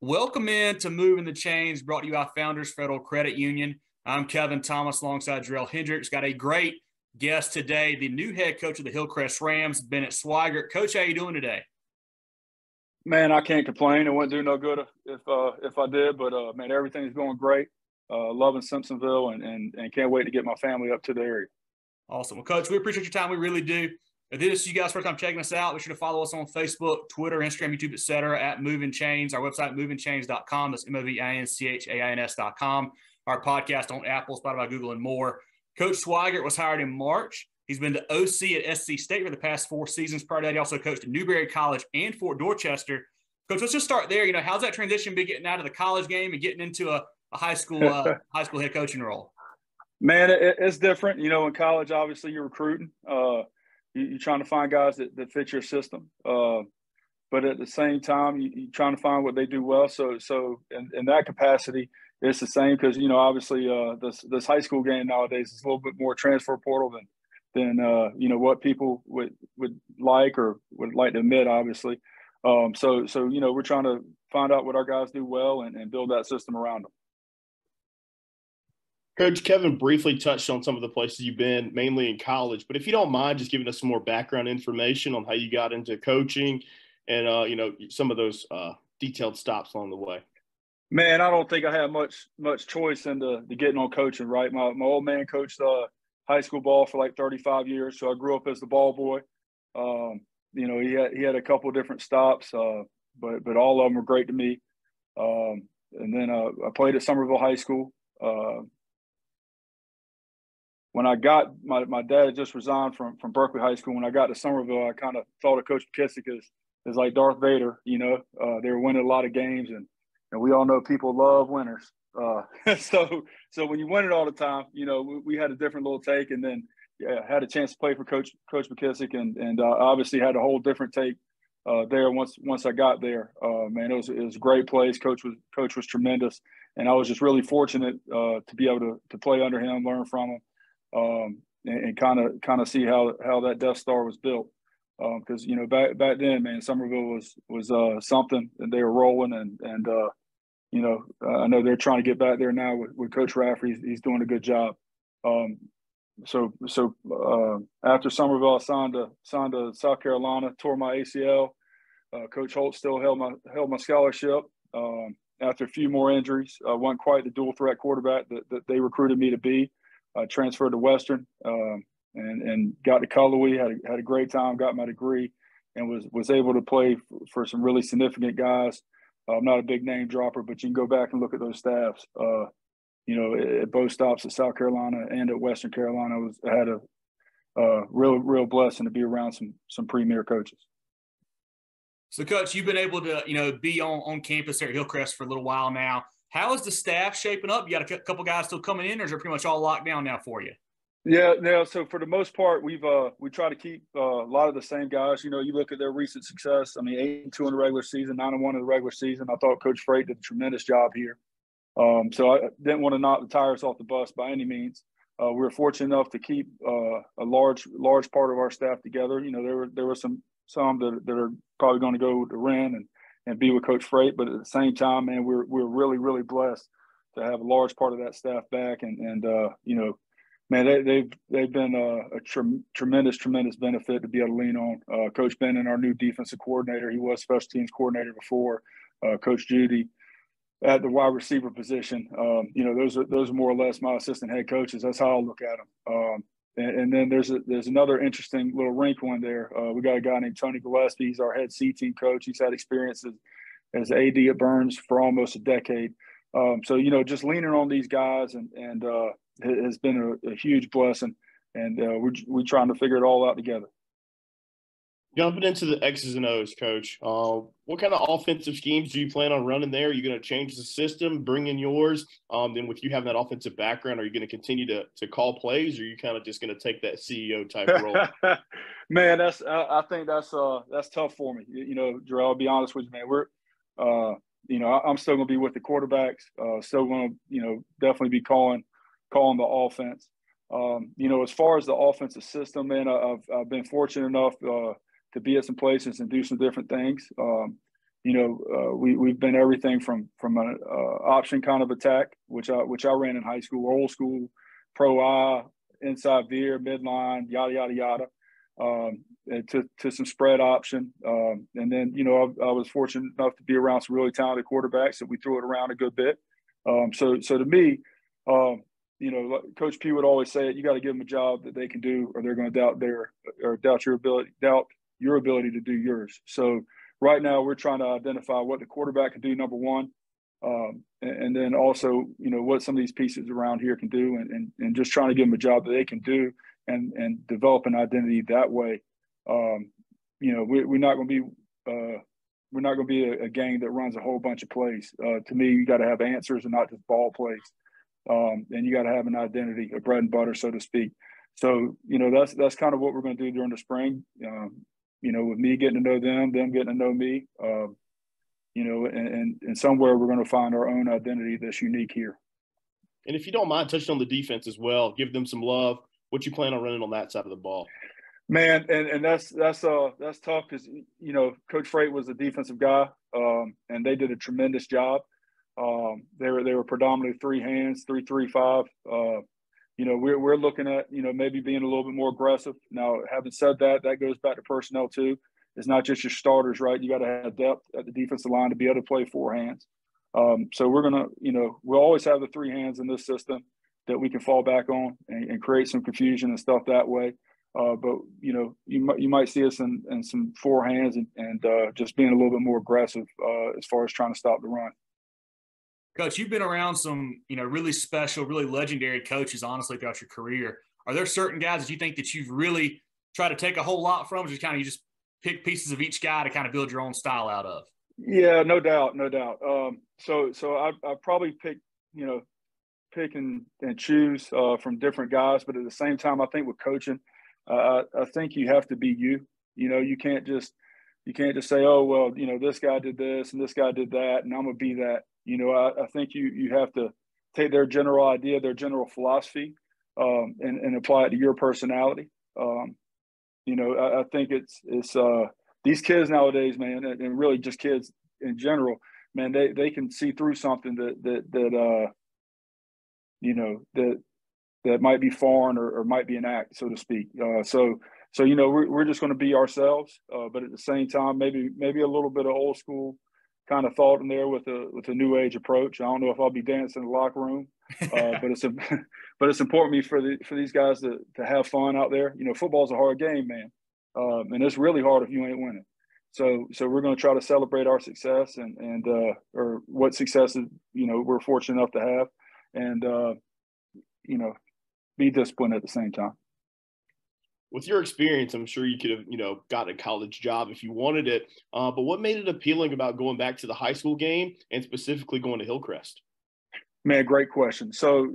Welcome in to Moving the Chains, brought to you by Founders Federal Credit Union. I'm Kevin Thomas alongside Jerel Hendricks. Got a great guest today, the new head coach of the Hillcrest Rams, Bennett Swygert. Coach, how you doing today? Man, I can't complain. It wouldn't do no good if I did, but man, everything's going great. Loving Simpsonville and can't wait to get my family up to the area. Awesome. Well, Coach, we appreciate your time. We really do. If this is you guys' first time checking us out, be sure to follow us on Facebook, Twitter, Instagram, YouTube, etc. at Movin Chains. Our website, movinchains.com. That's MOVINCHAINS.com. Our podcast on Apple, Spotify, Google, and more. Coach Swygert was hired in March. He's been the OC at SC State for the past 4 seasons. Prior to that, he also coached at Newberry College and Fort Dorchester. Coach, let's just start there. You know, how's that transition been getting out of the college game and getting into a high school head coaching role? Man, it's different. You know, in college, obviously you're recruiting. You're trying to find guys that fit your system. But at the same time, you're trying to find what they do well. So in that capacity, it's the same because, you know, obviously this high school game nowadays is a little bit more transfer portal than you know, what people would like or would like to admit, obviously. So you know, we're trying to find out what our guys do well and build that system around them. Coach, Kevin briefly touched on some of the places you've been, mainly in college. But if you don't mind just giving us some more background information on how you got into coaching and, you know, some of those detailed stops along the way. Man, I don't think I had much choice into getting on coaching, right? My old man coached high school ball for like 35 years, so I grew up as the ball boy. You know, he had a couple of different stops, but all of them were great to me. And then I played at Somerville High School. When I got my dad had just resigned from Berkeley High School. When I got to Somerville, I kind of thought of Coach McKissick as like Darth Vader. You know, they were winning a lot of games, and we all know people love winners. So when you win it all the time, you know, we had a different little take, and then had a chance to play for Coach McKissick, and obviously had a whole different take there once I got there. Man, it was a great place. Coach was tremendous, and I was just really fortunate to be able to play under him, learn from him. And kind of see how that Death Star was built, because you know back then, man, Somerville was something, and they were rolling, and you know, I know they're trying to get back there now with Coach Rafferty. He's doing a good job. So after Somerville, I signed to South Carolina, tore my ACL. Coach Holt still held my scholarship. After a few more injuries, wasn't quite the dual threat quarterback that they recruited me to be. Transferred to Western and got to Cullowhee, had a great time, got my degree, and was able to play for some really significant guys. I'm not a big name dropper, but you can go back and look at those staffs. You know, at both stops at South Carolina and at Western Carolina, I had a real blessing to be around some premier coaches. So, Coach, you've been able to, you know, be on campus here at Hillcrest for a little while now. How is the staff shaping up? You got a couple guys still coming in, or is it pretty much all locked down now for you? Yeah. So for the most part, we try to keep a lot of the same guys. You know, you look at their recent success. I mean, 8-2 in the regular season, 9-1 in the regular season. I thought Coach Freight did a tremendous job here. So I didn't want to knock the tires off the bus by any means. We were fortunate enough to keep a large part of our staff together. You know, there were some that are probably going to go to Wren and be with Coach Freight, but at the same time, man, we're really blessed to have a large part of that staff back, and you know, man, they've been a tremendous benefit to be able to lean on. Coach Bennett, our new defensive coordinator, he was special teams coordinator before. Coach Judy at the wide receiver position. You know, those are more or less my assistant head coaches. That's how I look at them. And then there's another interesting little wrinkle in there. We got a guy named Tony Gillespie. He's our head C team coach. He's had experience as AD at Burns for almost a decade. So, you know, just leaning on these guys and has been a huge blessing. And we're trying to figure it all out together. Jumping into the X's and O's, Coach, what kind of offensive schemes do you plan on running there? Are you going to change the system, bring in yours? Then with you having that offensive background, are you going to continue to call plays, or are you kind of just going to take that CEO type role? Man, I think that's tough for me. You know, Jerel, I'll be honest with you, man. We're you know, I'm still going to be with the quarterbacks. Still going to, you know, definitely be calling the offense. You know, as far as the offensive system, man, I've been fortunate enough to be at some places and do some different things. we've been everything from an option kind of attack, which I ran in high school, old school, pro I, inside veer, midline, yada yada yada, to some spread option, and then I was fortunate enough to be around some really talented quarterbacks that we threw it around a good bit. So to me, Coach P would always say it: you got to give them a job that they can do, or they're going to doubt your ability to do yours. So right now, we're trying to identify what the quarterback can do, number one, and then also, what some of these pieces around here can do, and just trying to give them a job that they can do, and develop an identity that way. We're not going to be a gang that runs a whole bunch of plays. To me, you got to have answers and not just ball plays, and you got to have an identity, a bread and butter, so to speak. So that's kind of what we're going to do during the spring. With me getting to know them getting to know me, and somewhere we're going to find our own identity that's unique here. And if you don't mind, touch on the defense as well. Give them some love. What you plan on running on that side of the ball? Man, and that's tough because Coach Freight was a defensive guy, and they did a tremendous job. They were predominantly 3 hands, 3-3-5. We're looking at maybe being a little bit more aggressive. Now, having said that, that goes back to personnel too. It's not just your starters, right? You got to have depth at the defensive line to be able to play 4 hands. So we're gonna, we'll always have the 3 hands in this system that we can fall back on and create some confusion and stuff that way. But you might see us in some 4 hands and just being a little bit more aggressive as far as trying to stop the run. Coach, you've been around some, really special, really legendary coaches, honestly, throughout your career. Are there certain guys that you think that you've really tried to take a whole lot from, or just kind of you just pick pieces of each guy to kind of build your own style out of? Yeah, no doubt. So I probably pick and choose from different guys, but at the same time, I think with coaching, I think you have to be you. You can't just say, oh well, this guy did this and this guy did that, and I'm gonna be that. I think you have to take their general idea, their general philosophy, and apply it to your personality. I think it's these kids nowadays, man, and really just kids in general, man, they can see through something that might be foreign or might be an act, so to speak. So we're just going to be ourselves, but at the same time, maybe a little bit of old school kind of thought in there with a new age approach. I don't know if I'll be dancing in the locker room, but it's important for these guys to have fun out there. Football's a hard game, man, and it's really hard if you ain't winning. So we're going to try to celebrate our success and or what successes we're fortunate enough to have, and be disciplined at the same time. With your experience, I'm sure you could have, gotten a college job if you wanted it. But what made it appealing about going back to the high school game and specifically going to Hillcrest? Man, great question. So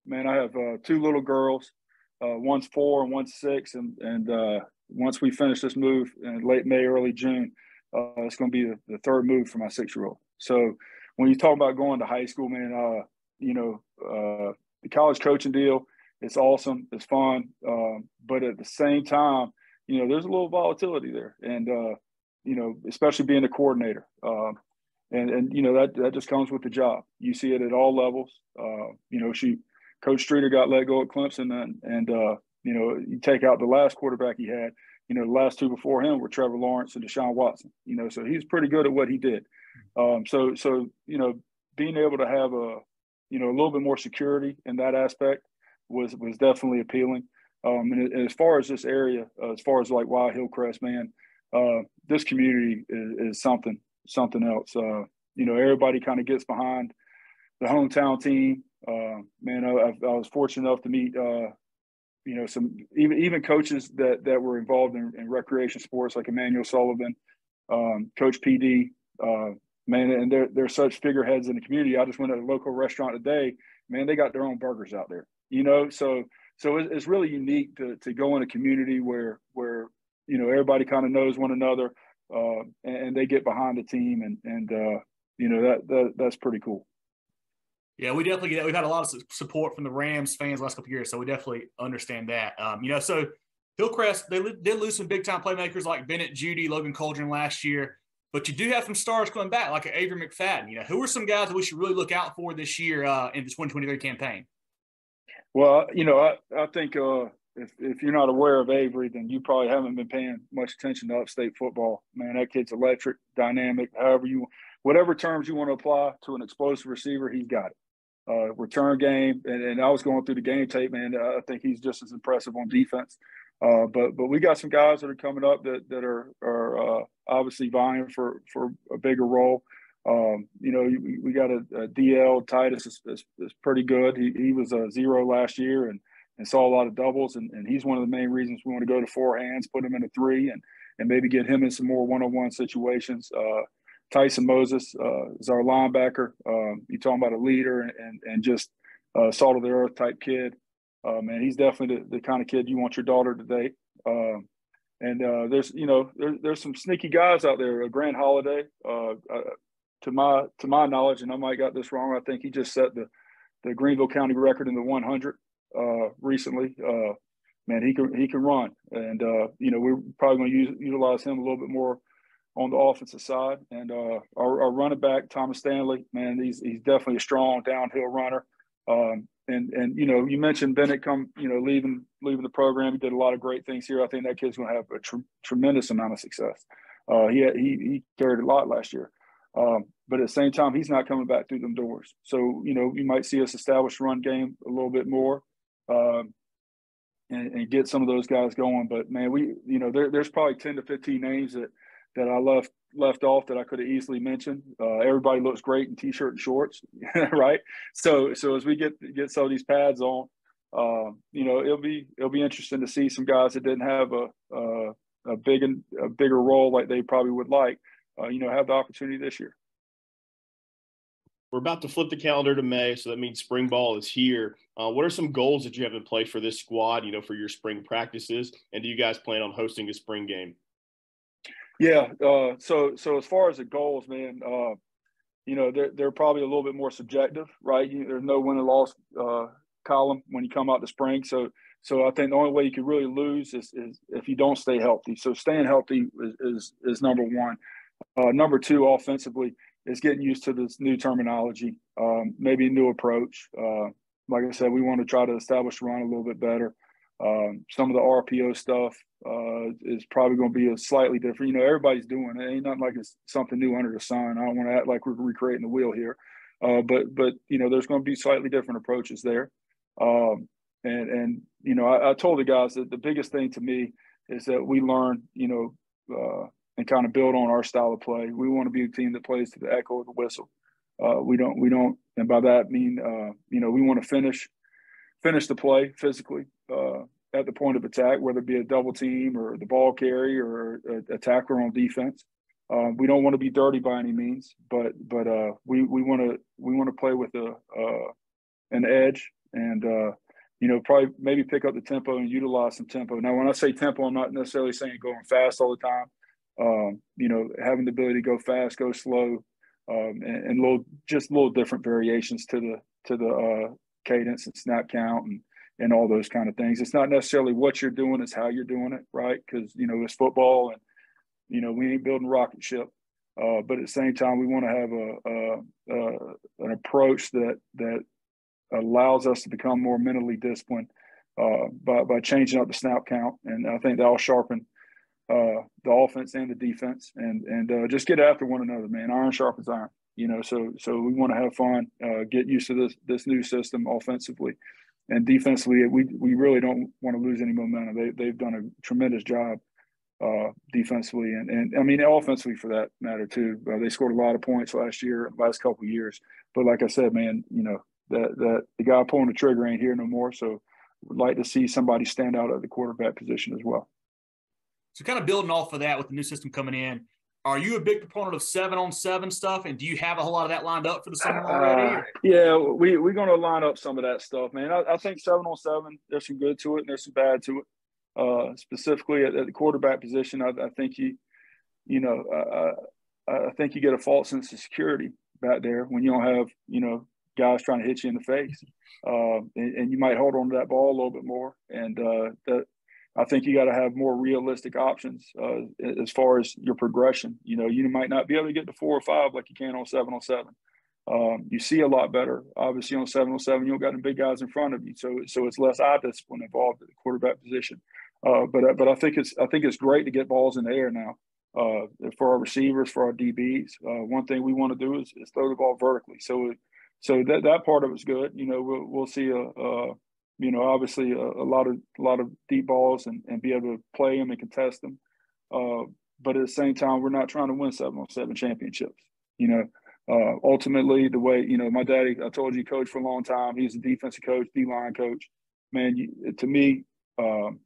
man, I have 2 little girls. One's 4 and one's 6. And once we finish this move in late May, early June, it's going to be the 3rd move for my 6-year-old. So when you talk about going to high school, man, the college coaching deal, it's awesome. It's fun. But at the same time, there's a little volatility there. And, especially being a coordinator. And that just comes with the job. You see it at all levels. Coach Streeter got let go at Clemson. And you take out the last quarterback he had, the last 2 before him were Trevor Lawrence and Deshaun Watson. So he's pretty good at what he did. So being able to have a little bit more security in that aspect was definitely appealing. And as far as this area, as far as like why Hillcrest, man, this community is something else. Everybody kind of gets behind the hometown team. Man, I was fortunate enough to meet, some even coaches that were involved in recreation sports like Emmanuel Sullivan, Coach PD, man, and they're such figureheads in the community. I just went to a local restaurant today. Man, they got their own burgers out there. So it's really unique to go in a community where everybody kind of knows one another, and they get behind the team, and that's pretty cool. Yeah, we definitely get that. We've had a lot of support from the Rams fans the last couple of years, so we definitely understand that. So Hillcrest, they did lose some big time playmakers like Bennett, Judy, Logan Coldren last year. But you do have some stars coming back, like Avery McFadden. You know, who are some guys that we should really look out for this year in the 2023 campaign? Well, you know, I think if you're not aware of Avery, then you probably haven't been paying much attention to upstate football. Man, that kid's electric, dynamic, whatever terms you want to apply to an explosive receiver, he's got it. Return game, and I was going through the game tape, man. I think he's just as impressive on defense. But we got some guys that are coming up that are obviously vying for a bigger role. You know, we got a DL. Titus is pretty good. He was a 0 last year and saw a lot of doubles, and he's one of the main reasons we want to go to 4 hands, put him in a 3, and maybe get him in some more one-on-one situations. Tyson Moses is our linebacker. You're talking about a leader and just salt of the earth type kid. Man, he's definitely the kind of kid you want your daughter to date. There's some sneaky guys out there. Grant Holiday, to my knowledge, and I might got this wrong, I think he just set the Greenville County record in the 100 recently. Man, he can run, and we're probably going to utilize him a little bit more on the offensive side. And our running back Thomas Stanley, man, he's definitely a strong downhill runner. And you mentioned Bennett leaving the program. He did a lot of great things here. I think that kid's going to have a tremendous amount of success. He carried a lot last year. But at the same time, he's not coming back through them doors. So, you might see us establish run game a little bit more and get some of those guys going. But, man, there's probably 10 to 15 names that I left off that I could have easily mentioned. Everybody looks great in T-shirt and shorts, right? So as we get some of these pads on, it'll be interesting to see some guys that didn't have a bigger role like they probably would like, have the opportunity this year. We're about to flip the calendar to May, so that means spring ball is here. What are some goals that you have in place for this squad, for your spring practices? And do you guys plan on hosting a spring game? Yeah. So as far as the goals, man, they're probably a little bit more subjective, right? There's no win and loss column when you come out to spring. So I think the only way you could really lose is if you don't stay healthy. So staying healthy is number one. Number two, offensively, is getting used to this new terminology, maybe a new approach. Like I said, we want to try to establish the run a little bit better. Some of the RPO stuff is probably going to be a slightly different. Everybody's doing it. Ain't nothing like it's something new under the sun. I don't want to act like we're recreating the wheel here. But there's going to be slightly different approaches there. I told the guys that the biggest thing to me is that we learn, and kind of build on our style of play. We want to be a team that plays to the echo of the whistle. We don't, and by that I mean, we want to finish the play physically at the point of attack, whether it be a double team or the ball carry or a tackler on defense. We don't want to be dirty by any means, but we want to play with an edge and probably maybe pick up the tempo and utilize some tempo. Now, when I say tempo, I'm not necessarily saying going fast all the time. Having the ability to go fast, go slow, and little different variations to the cadence and snap count and all those kind of things. It's not necessarily what you're doing, it's how you're doing it, right? Because, it's football and, we ain't building a rocket ship. But at the same time, we want to have an approach that allows us to become more mentally disciplined by changing up the snap count. And I think that'll sharpen the offense and the defense and just get after one another, man. Iron sharpens iron, so we want to have fun, get used to this new system offensively. And defensively, we really don't want to lose any momentum. They've done a tremendous job defensively and I mean offensively for that matter too. They scored a lot of points last couple of years. But like I said, man, that the guy pulling the trigger ain't here no more. So would like to see somebody stand out at the quarterback position as well. So kind of building off of that with the new system coming in, are you a big proponent of 7-on-7 stuff? And do you have a whole lot of that lined up for the summer already? Yeah, we're going to line up some of that stuff, man. I think 7-on-7, there's some good to it and there's some bad to it. Specifically at the quarterback position, I think I think you get a false sense of security back there when you don't have, guys trying to hit you in the face. And you might hold on to that ball a little bit more. And I think you got to have more realistic options as far as your progression. You know, you might not be able to get to 4 or 5 like you can on 7-on-7. You see a lot better, obviously, on 7-on-7. You don't got the big guys in front of you, so it's less eye discipline involved at the quarterback position. But I think it's great to get balls in the air now for our receivers, for our DBs. One thing we want to do is throw the ball vertically. So that part of it's good. You know, we'll see obviously a lot of deep balls and be able to play them and contest them. But at the same time, we're not trying to win 7-on-7 championships. You know, ultimately, the way, you know, my daddy, I told you, coached for a long time. He's a defensive coach, D-line coach. Man, to me, you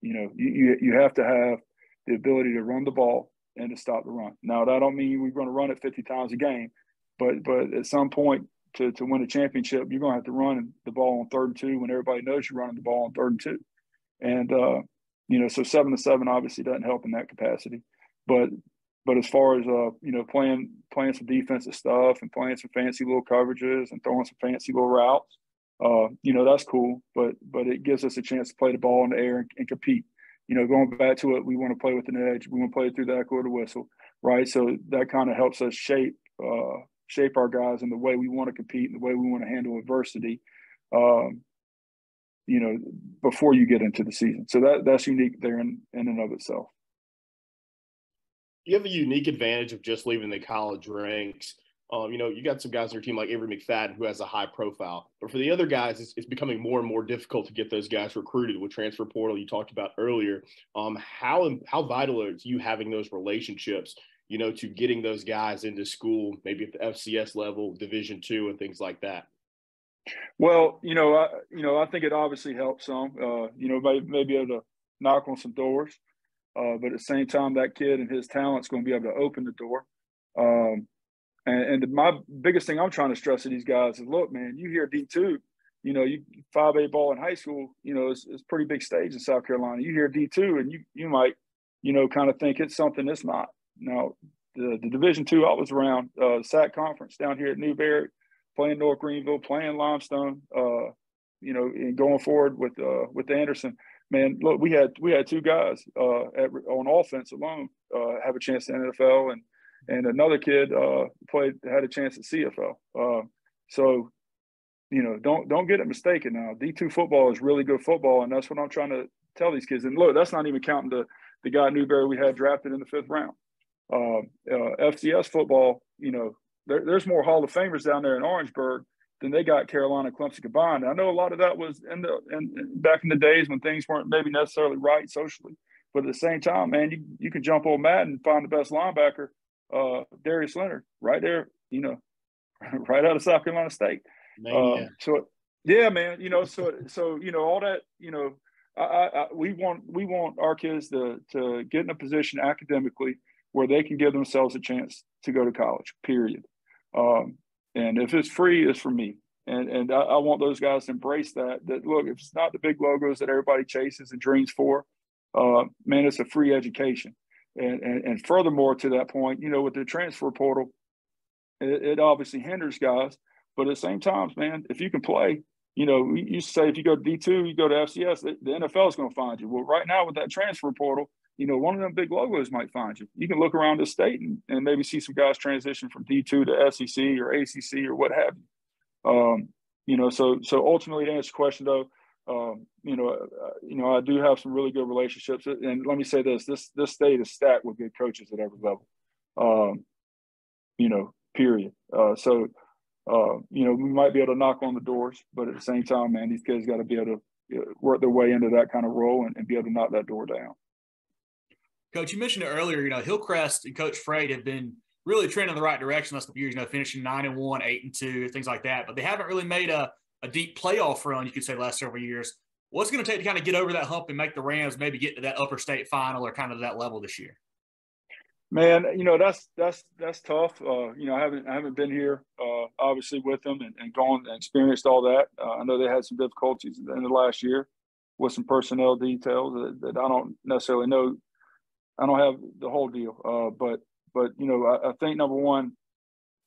know, you have to have the ability to run the ball and to stop the run. Now, that don't mean we're going to run it 50 times a game, but at some point, to win a championship, you're going to have to run the ball on 3rd and 2 when everybody knows you're running the ball on 3rd and 2. And, you know, so 7-on-7 obviously doesn't help in that capacity. But as far as, you know, playing some defensive stuff and playing some fancy little coverages and throwing some fancy little routes, you know, that's cool. But it gives us a chance to play the ball in the air and compete. You know, going back to it, we want to play with an edge. We want to play through the echo of the whistle, right? So that kind of helps us shape our guys in the way we want to compete and the way we want to handle adversity, you know, before you get into the season. So that's unique there in and of itself. You have a unique advantage of just leaving the college ranks. You know, you got some guys on your team like Avery McFadden who has a high profile. But for the other guys, it's becoming more and more difficult to get those guys recruited with transfer portal you talked about earlier. How vital are you having those relationships, you know, to getting those guys into school, maybe at the FCS level, Division II, and things like that? Well, I think it obviously helps some. You know, maybe able to knock on some doors, but at the same time, that kid and his talent's going to be able to open the door. And my biggest thing I'm trying to stress to these guys is, look, man, you hear D2, you know, you 5A ball in high school, you know, it's a pretty big stage in South Carolina. You hear D2 and you might, you know, kind of think it's something it's not. Now, the Division II, I was around SAC conference down here at Newberry, playing North Greenville, playing Limestone, you know, and going forward with Anderson. Man, look, we had 2 guys on offense alone have a chance to NFL, and another kid had a chance at CFL. So, you know, don't get it mistaken. Now, D2 football is really good football, and that's what I'm trying to tell these kids. And look, that's not even counting the guy at Newberry we had drafted in the 5th round. FCS football, you know, there's more Hall of Famers down there in Orangeburg than they got Carolina and Clemson combined. I know a lot of that was back in the days when things weren't maybe necessarily right socially, but at the same time, man, you can jump on Madden and find the best linebacker, Darius Leonard, right there, you know, right out of South Carolina State. So yeah, man, you know, so you know, all that, you know, we want our kids to get in a position academically where they can give themselves a chance to go to college, period. And if it's free, it's for me. And I want those guys to embrace that look, if it's not the big logos that everybody chases and dreams for, man, it's a free education. And furthermore, to that point, you know, with the transfer portal, it obviously hinders guys. But at the same time, man, if you can play, you know, you say if you go to D2, you go to FCS, the NFL is going to find you. Well, right now with that transfer portal, you know, one of them big logos might find you. You can look around the state and maybe see some guys transition from D2 to SEC or ACC or what have you. You know, so ultimately to answer your question though, you know, I do have some really good relationships. And let me say this state is stacked with good coaches at every level, you know, period. So, you know, we might be able to knock on the doors, but at the same time, man, these kids got to be able to work their way into that kind of role and be able to knock that door down. Coach, you mentioned it earlier, you know, Hillcrest and Coach Frade have been really trending in the right direction last couple years, you know, finishing 9-1, 8-2, things like that. But they haven't really made a deep playoff run, you could say, the last several years. What's going to take to kind of get over that hump and make the Rams maybe get to that upper state final or kind of that level this year? Man, you know, that's tough. You know, I haven't been here, obviously, with them and gone and experienced all that. I know they had some difficulties at the end of last year with some personnel details that I don't necessarily know. I don't have the whole deal, but you know, I think number one,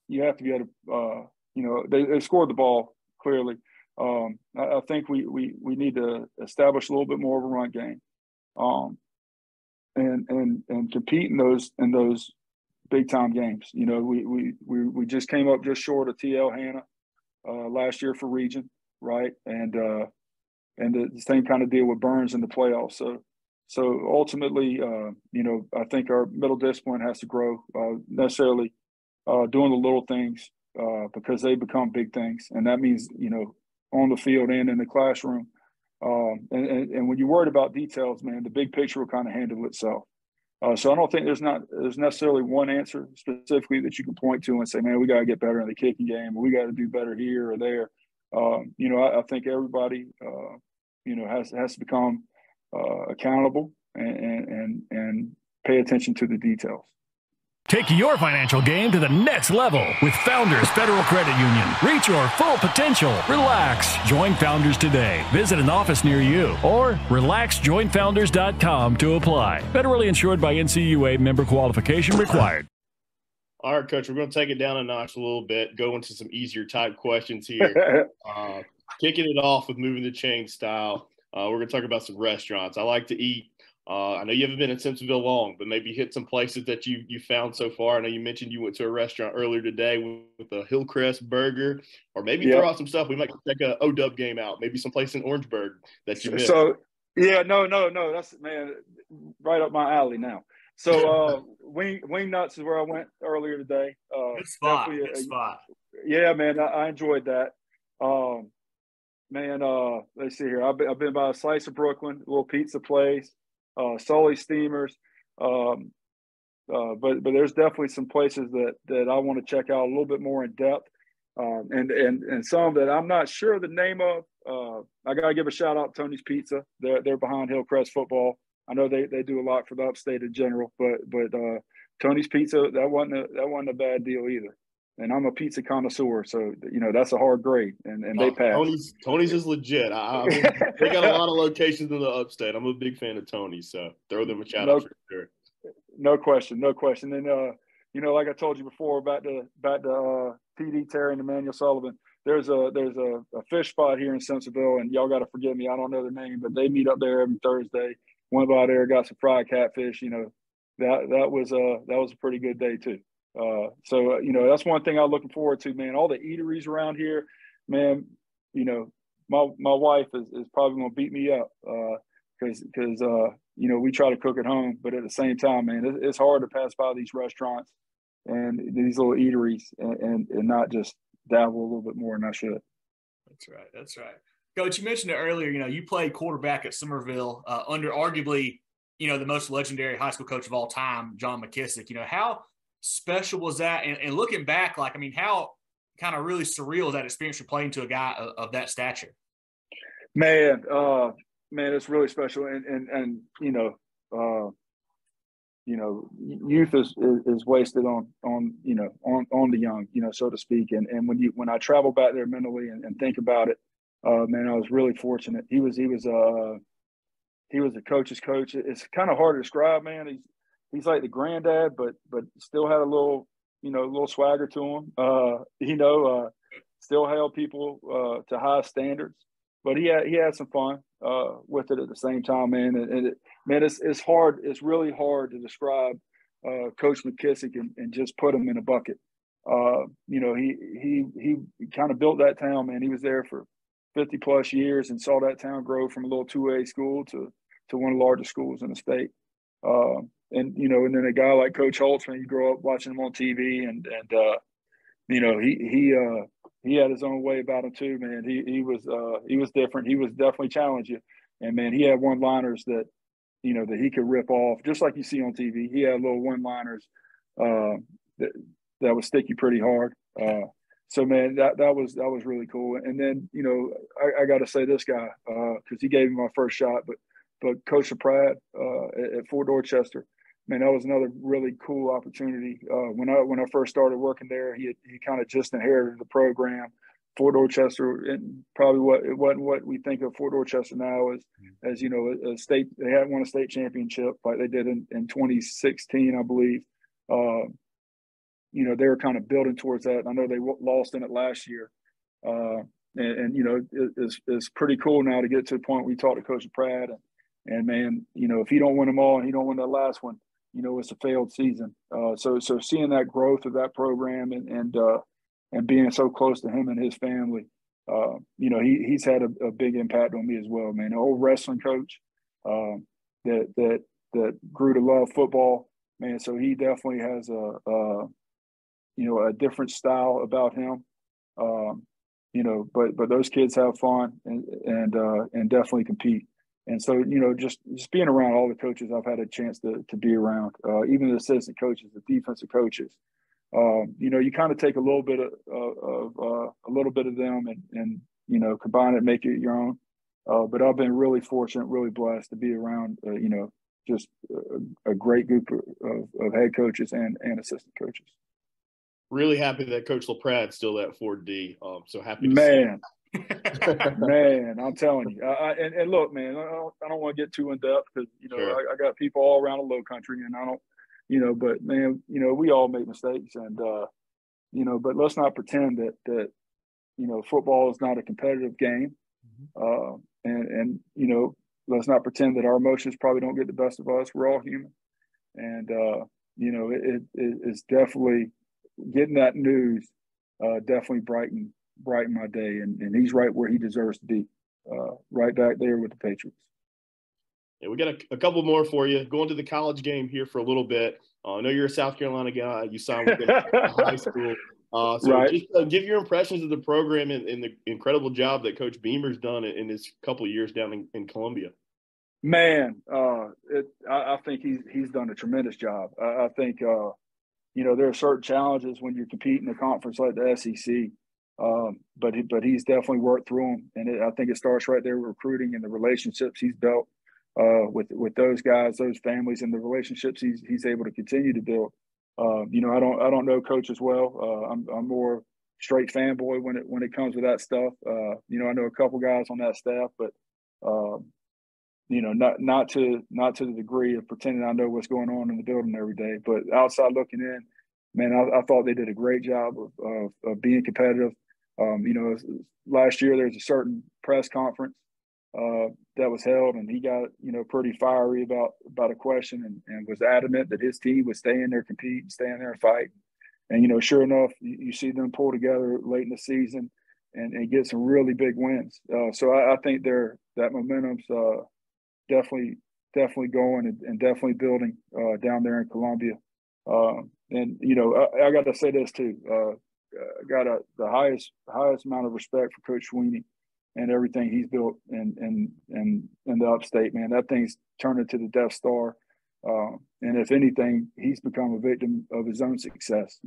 you have to be able to, you know, they scored the ball clearly. I think we need to establish a little bit more of a run game. and compete in those big time games. You know, we just came up just short of TL Hannah last year for region, right? And the same kind of deal with Burns in the playoffs. So ultimately, you know, I think our middle discipline has to grow, necessarily doing the little things because they become big things, and that means, you know, on the field and in the classroom. And when you're worried about details, man, the big picture will kind of handle itself. So I don't think there's necessarily one answer specifically that you can point to and say, man, we got to get better in the kicking game, or we got to do better here or there. You know, I think everybody, you know, has to become accountable and pay attention to the details. Take your financial game to the next level with Founders Federal Credit Union. Reach your full potential. Relax. Join Founders today. Visit an office near you or relaxjoinfounders.com to apply. Federally insured by NCUA, member qualification required. All right, Coach, we're going to take it down a notch a little bit, go into some easier type questions here. Kicking it off with Moving the Chains style, we're going to talk about some restaurants. I like to eat. I know you haven't been in Simpsonville long, but maybe hit some places that you found so far. I know you mentioned you went to a restaurant earlier today with a Hillcrest burger, or maybe throw out some stuff. We might check a OW game out, maybe some place in Orangeburg that you missed. So, yeah, no, that's, man, right up my alley now. So Wing Nuts is where I went earlier today. Good spot. Good spot. Yeah, man, I enjoyed that. Man, let's see here. I've been by a Slice of Brooklyn, a little pizza place. Sully Steamers, but there's definitely some places that I want to check out a little bit more in depth, and some that I'm not sure the name of. I gotta give a shout out to Tony's Pizza. They're behind Hillcrest football. I know they do a lot for the upstate in general, but Tony's Pizza, that wasn't a bad deal either. And I'm a pizza connoisseur, so you know that's a hard grade, and they pass. Tony's is legit. I mean, they got a lot of locations in the upstate. I'm a big fan of Tony's, so throw them a shout out for sure. No question. And you know, like I told you before, back to PD Terry and Emmanuel Sullivan. There's a fish spot here in Simpsonville, and y'all got to forgive me, I don't know their name, but they meet up there every Thursday. Went by there, got some fried catfish. You know, that was a pretty good day too. So you know, that's one thing I'm looking forward to, man. All the eateries around here, man. You know, my wife is probably gonna beat me up because you know, we try to cook at home, but at the same time, man, it's hard to pass by these restaurants and these little eateries and not just dabble a little bit more than I should. That's right. Coach, you mentioned it earlier. You know, you played quarterback at Summerville under arguably, you know, the most legendary high school coach of all time, John McKissick. You know, how special was that? And looking back, like, I mean, how kind of really surreal is that experience for playing to a guy of that stature? Man, it's really special. And youth is wasted on the young, you know, so to speak. And when I travel back there mentally and think about it, man, I was really fortunate. He was a coach's coach. It's kind of hard to describe, man. He's like the granddad, but still had a little swagger to him. Still held people to high standards, but he had some fun with it at the same time, man. And it's hard. It's really hard to describe Coach McKissick and just put him in a bucket. You know, he kind of built that town, man. He was there for 50 plus years and saw that town grow from a little 2A school to one of the largest schools in the state. And then a guy like Coach Holtz, man, you grow up watching him on TV, and he had his own way about him too, man. He was different. He was definitely challenging, and man, he had one-liners that he could rip off, just like you see on TV. He had little one-liners that would stick you pretty hard. So man, that was really cool. And then I got to say this guy because he gave me my first shot, but Coach Pratt at Fort Dorchester. Man, that was another really cool opportunity. When I first started working there, he kind of just inherited the program. Fort Dorchester, and probably it wasn't what we think of Fort Dorchester now as a state. They hadn't won a state championship like they did in 2016, I believe. They were kind of building towards that. I know they lost in it last year, it's pretty cool now to get to the point where you talk to Coach Pratt And man, if he don't win them all and he don't win that last one, it's a failed season. So seeing that growth of that program and being so close to him and his family, he's had a big impact on me as well, man. An old wrestling coach that grew to love football, man. So he definitely has a different style about him. But those kids have fun and definitely compete. And so, just being around all the coaches I've had a chance to be around, even the assistant coaches, the defensive coaches, you kind of take a little bit of them and combine it, make it your own. But I've been really fortunate, really blessed to be around, just a great group of head coaches and assistant coaches. Really happy that Coach LaPrad's still at 4D. So happy to man. Man, I'm telling you. And look, man, I don't want to get too in depth because Sure. I got people all around the Low Country, and I don't, but man, we all make mistakes, and but let's not pretend that football is not a competitive game, and let's not pretend that our emotions probably don't get the best of us. We're all human, and it's definitely getting that news definitely brightened my day, and he's right where he deserves to be, right back there with the Patriots. Yeah, we got a couple more for you. Going to the college game here for a little bit. I know you're a South Carolina guy. You signed with them in high school. So right. Just give your impressions of the program and the incredible job that Coach Beamer's done in his couple of years down in Columbia. Man, I think he's done a tremendous job. I think, there are certain challenges when you're competing in a conference like the SEC. But he's definitely worked through them, and I think it starts right there with recruiting and the relationships he's built with those guys, those families, and the relationships he's able to continue to build. I don't know Coach as well. I'm more straight fanboy when it comes to that stuff. I know a couple guys on that staff, but not to the degree of pretending I know what's going on in the building every day. But outside looking in, man, I thought they did a great job of being competitive. Last year there was a certain press conference that was held, and he got pretty fiery about a question and was adamant that his team would stay in there, compete, stay in there and fight. And sure enough, you see them pull together late in the season and get some really big wins. So I think that momentum's definitely going and definitely building down there in Columbia. And I got to say this too. I got the highest amount of respect for Coach Sweeney and everything he's built in the upstate. Man, that thing's turned into the Death Star. And if anything, he's become a victim of his own success.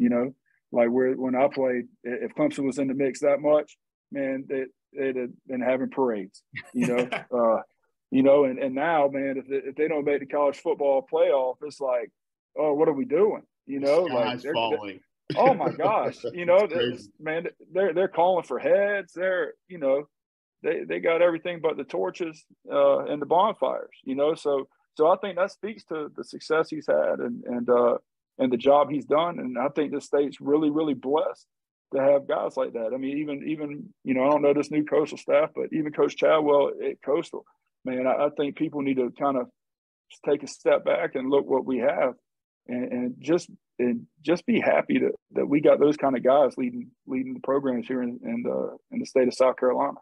Like when I played, if Clemson was in the mix that much, man, they'd have been having parades. And now, man, if they don't make the college football playoff, it's like, oh, what are we doing? Sky's falling. Oh my gosh, man, they're calling for heads. They're, they got everything but the torches and the bonfires. So I think that speaks to the success he's had and the job he's done. And I think the state's really, really blessed to have guys like that. I mean, even I don't know this new coastal staff, but even Coach Chadwell at Coastal, man, I think people need to kind of take a step back and look what we have, and just be happy that we got those kind of guys leading the programs here in the state of South Carolina.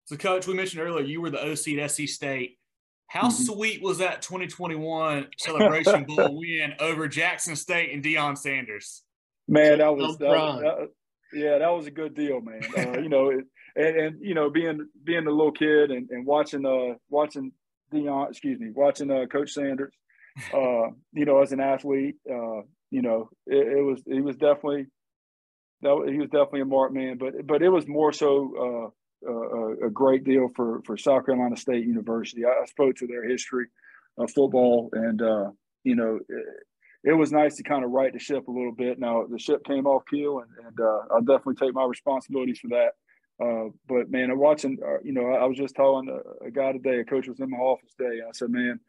So, Coach, we mentioned earlier you were the OC at SC State. How sweet was that 2021 Celebration Bowl win over Jackson State and Deion Sanders? Man, that was a good deal, man. Being a little kid and watching Coach Sanders, as an athlete, he was definitely a marked man, but it was more so a great deal for South Carolina State University. I spoke to their history of football, and it was nice to kind of right the ship a little bit. Now the ship came off keel, and I'll definitely take my responsibilities for that. But man, I'm watching. I was just telling a guy today. A coach was in my office today. I said, man,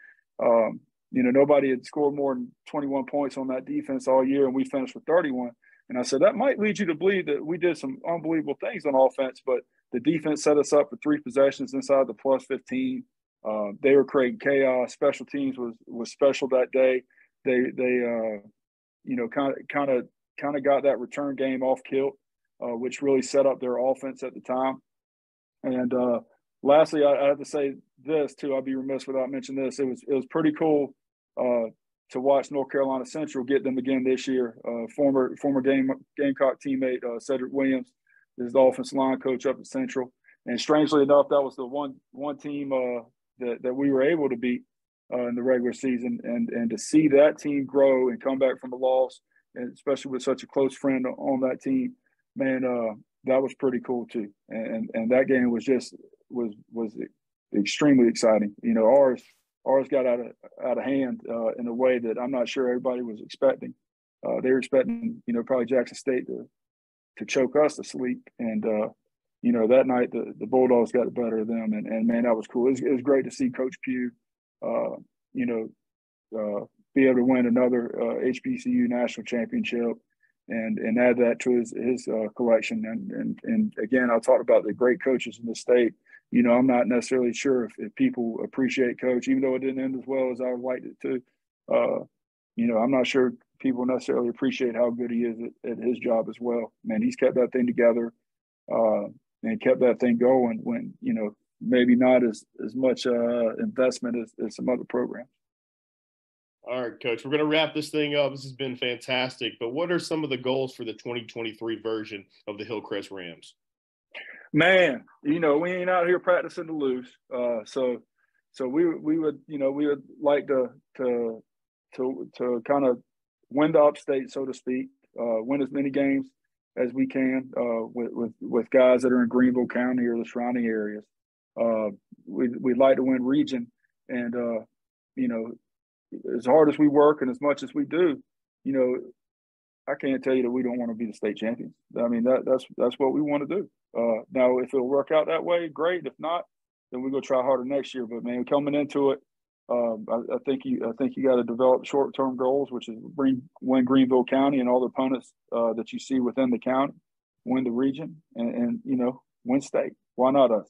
nobody had scored more than 21 points on that defense all year, and we finished with 31. And I said, that might lead you to believe that we did some unbelievable things on offense, but the defense set us up for 3 possessions inside the plus 15. They were creating chaos. Special teams was special that day. They kind of got that return game off kilt, which really set up their offense at the time. And lastly, I have to say this too. I'd be remiss without mentioning this. It was pretty cool to watch North Carolina Central get them again this year. Former Gamecock teammate Cedric Williams is the offensive line coach up at Central. And strangely enough, that was the one team that we were able to beat in the regular season. And to see that team grow and come back from a loss, and especially with such a close friend on that team, man, that was pretty cool too. And that game was extremely exciting. Ours got out of hand in a way that I'm not sure everybody was expecting. They were expecting, probably Jackson State to choke us to sleep. And that night the Bulldogs got the better of them, and man, that was cool. It was great to see Coach Pugh, be able to win another HBCU national championship, and add that to his collection. And again, I talked about the great coaches in the state. I'm not necessarily sure if people appreciate Coach, even though it didn't end as well as I would like it to. I'm not sure people necessarily appreciate how good he is at his job as well. Man, he's kept that thing together and kept that thing going when, maybe not as much investment as some other programs. All right, Coach, we're going to wrap this thing up. This has been fantastic. But what are some of the goals for the 2023 version of the Hillcrest Rams? Man, we ain't out here practicing to lose. So we would like to kind of win the upstate, so to speak, win as many games as we can with guys that are in Greenville County or the surrounding areas. We'd like to win region, and as hard as we work and as much as we do, I can't tell you that we don't want to be the state champions. I mean, that's what we want to do. Now, if it'll work out that way, great. If not, then we'll go try harder next year. But man, coming into it, I think you got to develop short-term goals, which is win Greenville County and all the opponents that you see within the county, win the region, and win state. Why not us?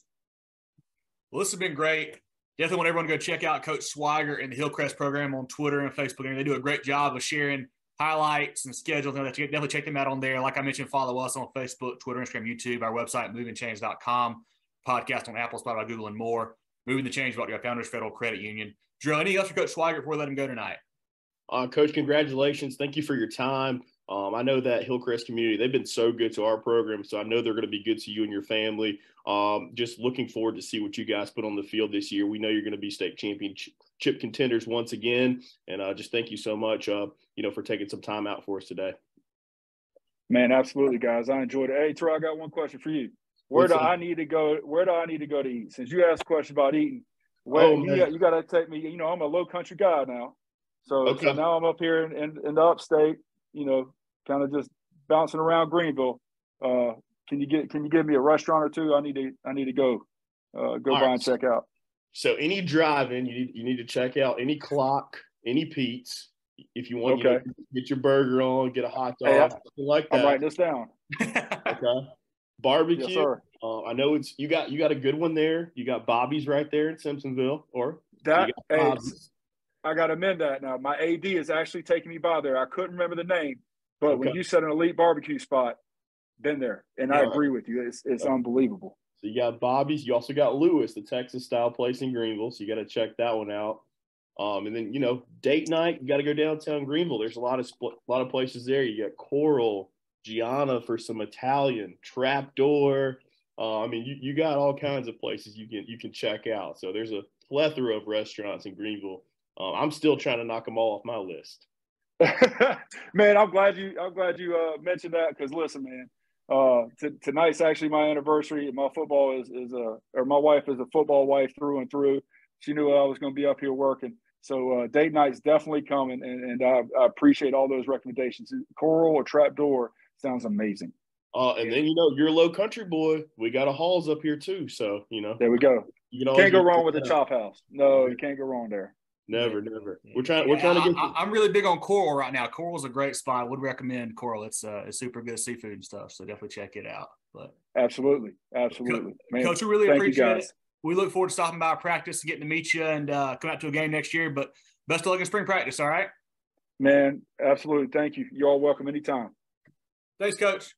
Well, this has been great. Definitely want everyone to go check out Coach Swygert and the Hillcrest program on Twitter and Facebook. And they do a great job of sharing highlights and schedules. Definitely check them out on there. Like I mentioned, follow us on Facebook, Twitter, Instagram, YouTube, our website, movingthechains.com, podcast on Apple, Spotify, Google, and more. Moving the Chains brought to you by Founders Federal Credit Union. Jerel, anything else for Coach Swygert before we let him go tonight? Coach, congratulations. Thank you for your time. I know that Hillcrest community, they've been so good to our program, so I know they're going to be good to you and your family. Just looking forward to see what you guys put on the field this year. We know you're going to be state championship contenders once again, and just thank you so much, for taking some time out for us today. Man, absolutely, guys. I enjoyed it. Hey, Terrell, I got one question for you. Where do I need to go to eat? Since you asked a question about eating, you got to take me. I'm a low country guy now, so now I'm up here in the upstate. Kind of just bouncing around Greenville. Can you give me a restaurant or two? I need to go by and check out. So any drive-in, you need to check out any Clock, any Pete's. If you want, get your burger on, get a hot dog, something like that. I'm writing this down. Okay. Barbecue. Yes, sir. I know you got a good one there. You got Bobby's right there in Simpsonville, or that. I got to amend that now. My AD is actually taking me by there. I couldn't remember the name, but when you said an elite barbecue spot, been there, and I agree with you. It's unbelievable. So you got Bobby's. You also got Lewis, the Texas style place in Greenville. So you got to check that one out. And then date night, you got to go downtown Greenville. There's a lot of places there. You got Coral, Gianna for some Italian, Trapdoor. You got all kinds of places you can check out. So there's a plethora of restaurants in Greenville. I'm still trying to knock them all off my list. Man, I'm glad you mentioned that, because listen, man, tonight's actually my anniversary. My my wife is a football wife through and through. She knew I was going to be up here working. So date night's definitely coming, and I appreciate all those recommendations. Coral or Trapdoor sounds amazing. And then, you're a low country boy. We got a Halls up here too. So, there we go. You can't go wrong with the Chop House. No, you can't go wrong there. Never. We're trying to get. I'm really big on Coral right now. Coral's a great spot. I would recommend Coral. It's super good seafood and stuff. So definitely check it out. But absolutely, man, Coach, we really appreciate it. we look forward to stopping by our practice and getting to meet you and come out to a game next year. But best of luck in spring practice, all right? Man, absolutely. Thank you. You're all welcome anytime. Thanks, Coach.